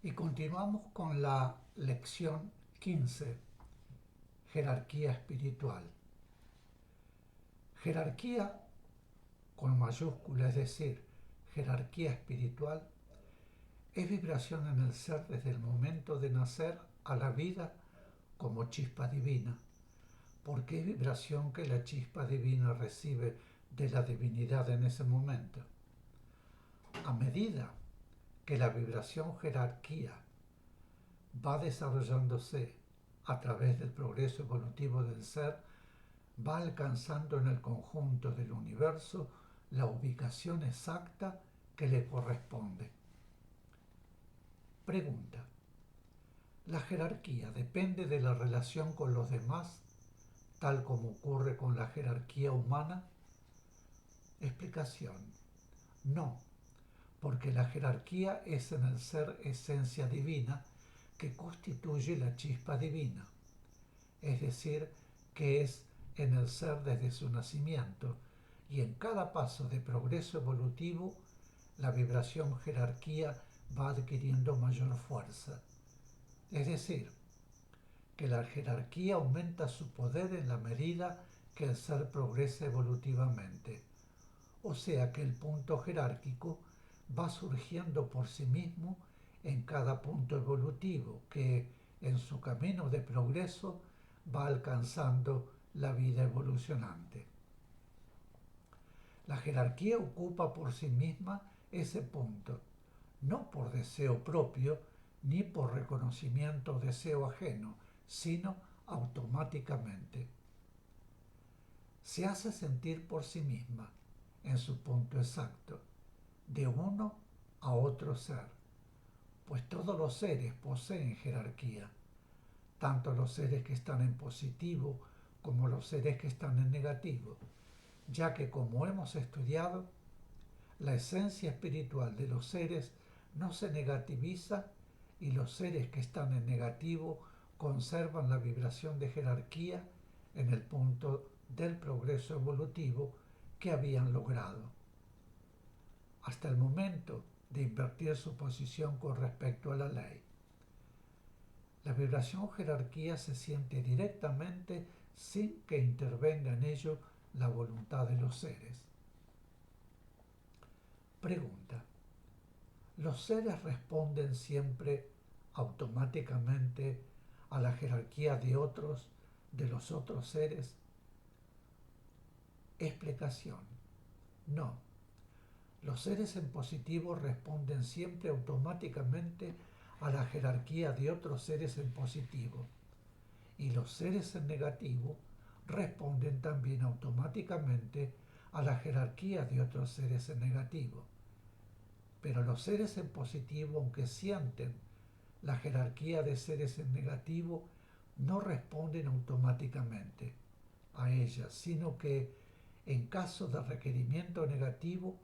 Y continuamos con la lección 15, jerarquía espiritual. Jerarquía con mayúscula, es decir, jerarquía espiritual, es vibración en el ser desde el momento de nacer a la vida como chispa divina, porque es vibración que la chispa divina recibe de la divinidad en ese momento. A medida que la vibración jerarquía va desarrollándose a través del progreso evolutivo del ser, va alcanzando en el conjunto del universo la ubicación exacta que le corresponde. Pregunta: ¿la jerarquía depende de la relación con los demás, tal como ocurre con la jerarquía humana? Explicación: no, porque la jerarquía es en el ser esencia divina que constituye la chispa divina, es decir, que es en el ser desde su nacimiento, y en cada paso de progreso evolutivo la vibración jerarquía va adquiriendo mayor fuerza. Es decir, que la jerarquía aumenta su poder en la medida que el ser progresa evolutivamente. O sea que el punto jerárquico va surgiendo por sí mismo en cada punto evolutivo que, en su camino de progreso, va alcanzando la vida evolucionante. La jerarquía ocupa por sí misma ese punto, no por deseo propio ni por reconocimiento o deseo ajeno, sino automáticamente. Se hace sentir por sí misma, en su punto exacto, de uno a otro ser, pues todos los seres poseen jerarquía, tanto los seres que están en positivo como los seres que están en negativo, ya que, como hemos estudiado, la esencia espiritual de los seres no se negativiza y los seres que están en negativo conservan la vibración de jerarquía en el punto del progreso evolutivo que habían logrado, hasta el momento de invertir su posición con respecto a la ley. La vibración jerarquía se siente directamente sin que intervenga en ello la voluntad de los seres. Pregunta: ¿los seres responden siempre automáticamente a la jerarquía de los otros seres? Explicación: no. Los seres en positivo responden siempre automáticamente a la jerarquía de otros seres en positivo, y los seres en negativo responden también automáticamente a la jerarquía de otros seres en negativo. Pero los seres en positivo, aunque sienten la jerarquía de seres en negativo, no responden automáticamente a ella, sino que, en caso de requerimiento negativo,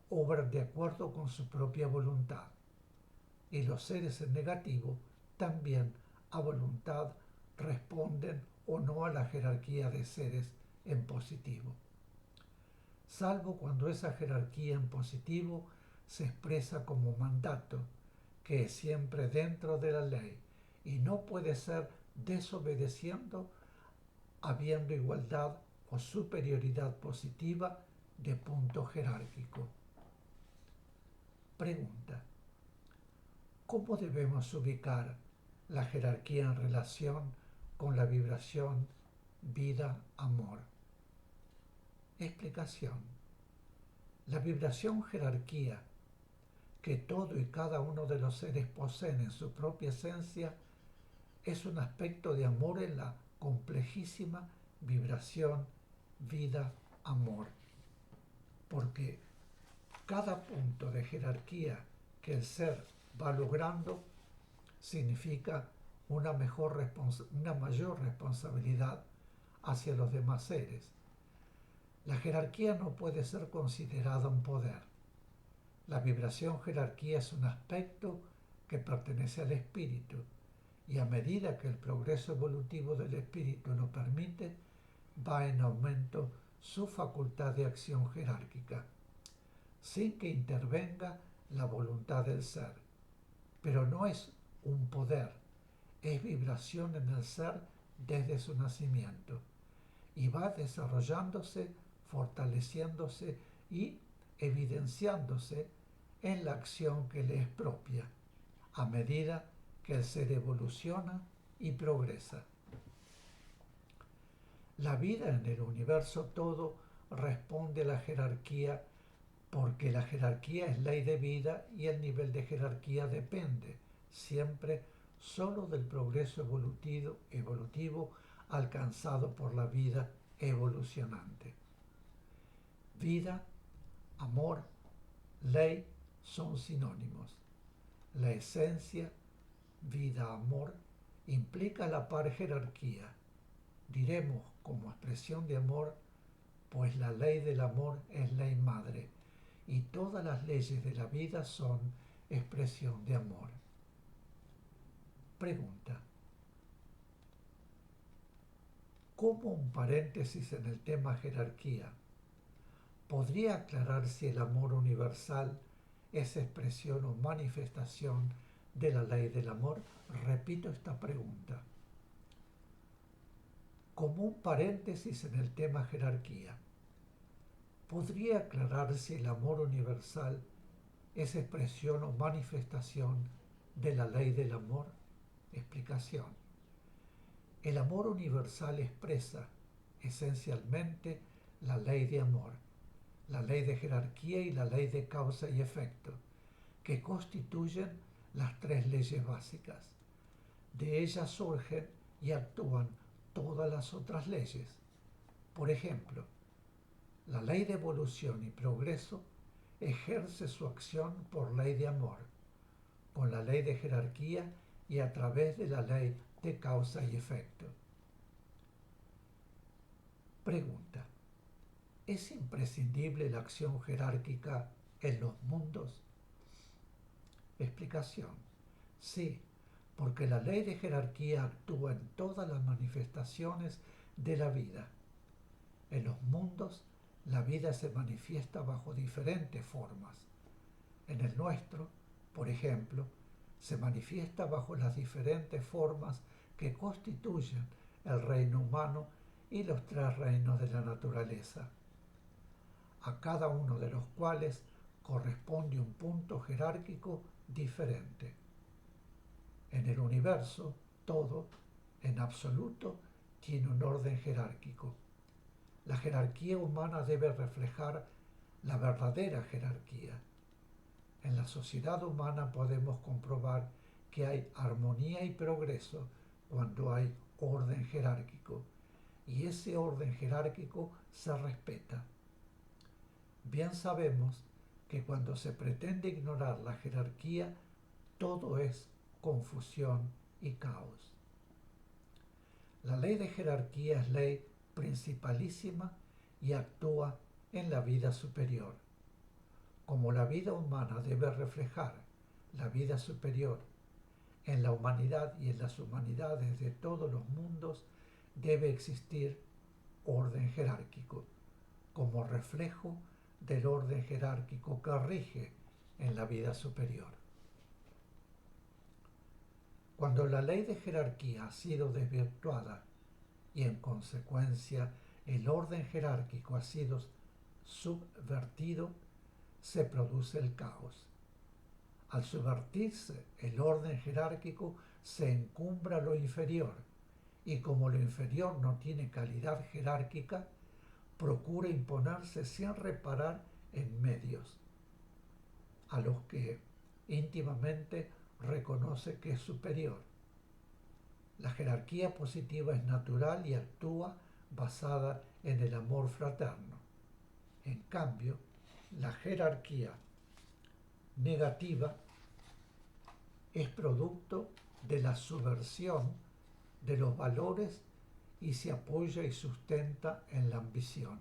obran de acuerdo con su propia voluntad. Y los seres en negativo también, a voluntad, responden o no a la jerarquía de seres en positivo, salvo cuando esa jerarquía en positivo se expresa como mandato, que es siempre dentro de la ley y no puede ser desobedeciendo, habiendo igualdad o superioridad positiva de punto jerárquico. Pregunta: ¿cómo debemos ubicar la jerarquía en relación con la vibración vida-amor? Explicación: la vibración jerarquía que todo y cada uno de los seres poseen en su propia esencia es un aspecto de amor en la complejísima vibración vida-amor, porque cada punto de jerarquía que el ser va logrando significa una mayor responsabilidad hacia los demás seres. La jerarquía no puede ser considerada un poder. La vibración jerarquía es un aspecto que pertenece al espíritu, y a medida que el progreso evolutivo del espíritu lo permite, va en aumento su facultad de acción jerárquica, sin que intervenga la voluntad del ser. pero no es un poder, es vibración en el ser desde su nacimiento y va desarrollándose, fortaleciéndose y evidenciándose en la acción que le es propia, a medida que el ser evoluciona y progresa. La vida en el universo todo responde a la jerarquía porque la jerarquía es ley de vida y el nivel de jerarquía depende siempre solo del progreso evolutivo alcanzado por la vida evolucionante. Vida, amor, ley son sinónimos. La esencia, vida, amor, implica la par jerarquía. Diremos como expresión de amor, pues la ley del amor es ley madre, y todas las leyes de la vida son expresión de amor. Pregunta: ¿cómo un paréntesis en el tema jerarquía podría aclarar si el amor universal es expresión o manifestación de la ley del amor? Repito esta pregunta. Como un paréntesis en el tema jerarquía, ¿podría aclarar si el amor universal es expresión o manifestación de la ley del amor? Explicación. El amor universal expresa esencialmente la ley de amor, la ley de jerarquía y la ley de causa y efecto, que constituyen las tres leyes básicas. De ellas surgen y actúan todas las otras leyes. Por ejemplo, la ley de evolución y progreso ejerce su acción por ley de amor, con la ley de jerarquía y a través de la ley de causa y efecto. Pregunta: ¿es imprescindible la acción jerárquica en los mundos? Explicación. Sí, porque la ley de jerarquía actúa en todas las manifestaciones de la vida. En los mundos, la vida se manifiesta bajo diferentes formas. En el nuestro, por ejemplo, se manifiesta bajo las diferentes formas que constituyen el reino humano y los tres reinos de la naturaleza, a cada uno de los cuales corresponde un punto jerárquico diferente. En el universo, todo, en absoluto, tiene un orden jerárquico. La jerarquía humana debe reflejar la verdadera jerarquía. En la sociedad humana podemos comprobar que hay armonía y progreso cuando hay orden jerárquico, y ese orden jerárquico se respeta. Bien sabemos que cuando se pretende ignorar la jerarquía, todo es confusión y caos. La ley de jerarquía es ley principalísima y actúa en la vida superior. Como la vida humana debe reflejar la vida superior en la humanidad y en las humanidades de todos los mundos, debe existir orden jerárquico, como reflejo del orden jerárquico que rige en la vida superior. Cuando la ley de jerarquía ha sido desvirtuada y en consecuencia el orden jerárquico ha sido subvertido, se produce el caos. Al subvertirse el orden jerárquico, se encumbra lo inferior, y como lo inferior no tiene calidad jerárquica, procura imponerse sin reparar en medios, a los que íntimamente reconoce que es superior. La jerarquía positiva es natural y actúa basada en el amor fraterno. En cambio, la jerarquía negativa es producto de la subversión de los valores y se apoya y sustenta en la ambición,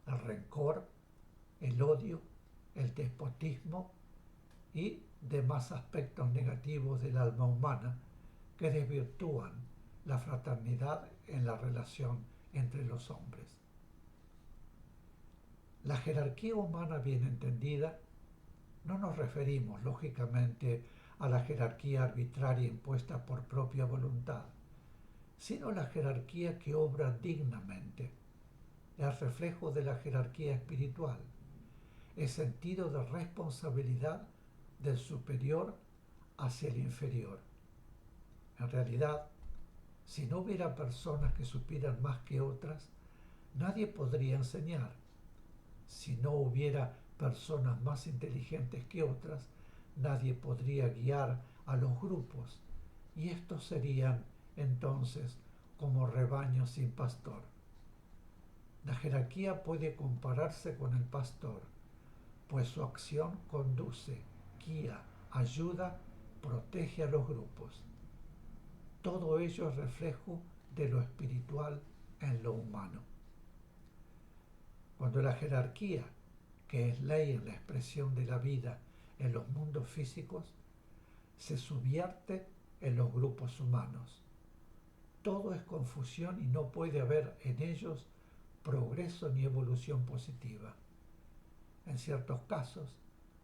el rencor, el odio, el despotismo y demás aspectos negativos del alma humana que desvirtúan la fraternidad en la relación entre los hombres. La jerarquía humana bien entendida No nos referimos, lógicamente, a la jerarquía arbitraria impuesta por propia voluntad, sino a la jerarquía que obra dignamente. Es reflejo de la jerarquía espiritual, es sentido de responsabilidad del superior hacia el inferior. En realidad, si no hubiera personas que supieran más que otras, nadie podría enseñar. Si no hubiera personas más inteligentes que otras, nadie podría guiar a los grupos, y estos serían entonces como rebaños sin pastor. La jerarquía puede compararse con el pastor, pues su acción conduce, guía, ayuda, protege a los grupos. Todo ello es reflejo de lo espiritual en lo humano. Cuando la jerarquía, que es ley en la expresión de la vida en los mundos físicos, se subvierte en los grupos humanos, todo es confusión y no puede haber en ellos progreso ni evolución positiva. En ciertos casos,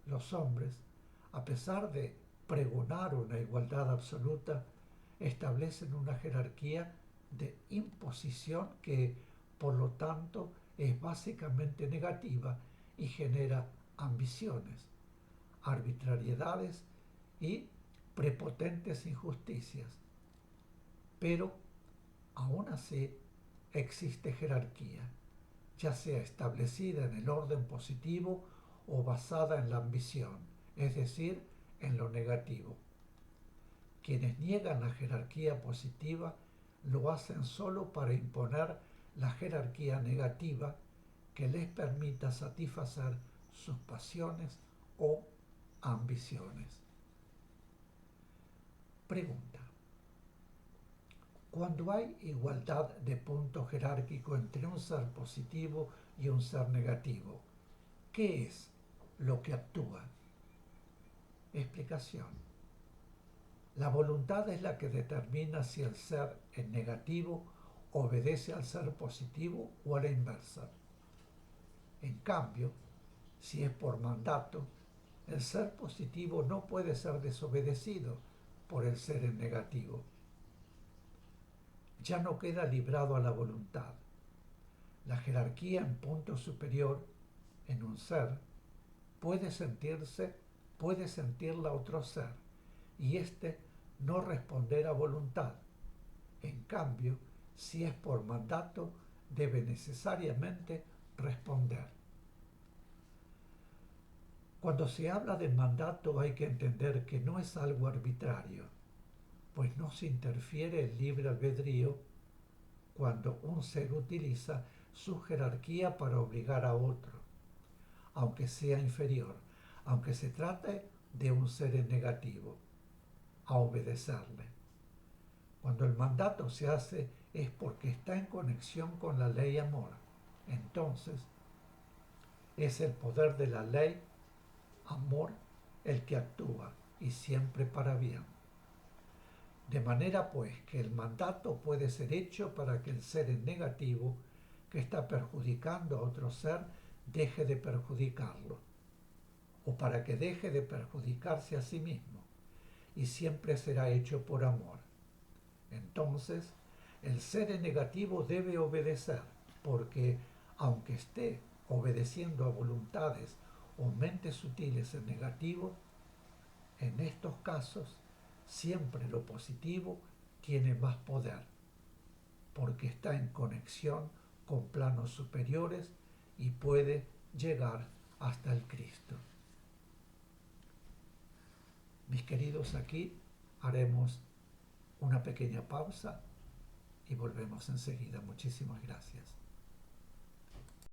los hombres, a pesar de pregonar una igualdad absoluta, establecen una jerarquía de imposición que, por lo tanto, es básicamente negativa y genera ambiciones, arbitrariedades y prepotentes injusticias. Pero, aún así, existe jerarquía, ya sea establecida en el orden positivo o basada en la ambición, es decir, en lo negativo. Quienes niegan la jerarquía positiva lo hacen solo para imponer la jerarquía negativa que les permita satisfacer sus pasiones o ambiciones. Pregunta: cuando hay igualdad de punto jerárquico entre un ser positivo y un ser negativo, ¿qué es lo que actúa? Explicación: la voluntad es la que determina si el ser en negativo obedece al ser positivo o a la inversa. En cambio, si es por mandato, el ser positivo no puede ser desobedecido por el ser en negativo. Ya no queda librado a la voluntad. La jerarquía en punto superior en un ser puede sentirla otro ser, y éste no responder a voluntad. En cambio, si es por mandato, debe necesariamente responder. Cuando se habla de mandato hay que entender que no es algo arbitrario, pues no se interfiere el libre albedrío cuando un ser utiliza su jerarquía para obligar a otro, aunque sea inferior, aunque se trate de un ser en negativo, a obedecerle. Cuando el mandato se hace es porque está en conexión con la ley amor. Entonces, es el poder de la ley amor el que actúa, y siempre para bien. De manera pues que el mandato puede ser hecho para que el ser en negativo, que está perjudicando a otro ser, deje de perjudicarlo, o para que deje de perjudicarse a sí mismo, y siempre será hecho por amor. Entonces, el ser en negativo debe obedecer, porque aunque esté obedeciendo a voluntades o mentes sutiles en negativo, en estos casos siempre lo positivo tiene más poder, porque está en conexión con planos superiores y puede llegar hasta el Cristo. Mis queridos, aquí haremos una pequeña pausa y volvemos enseguida. Muchísimas gracias.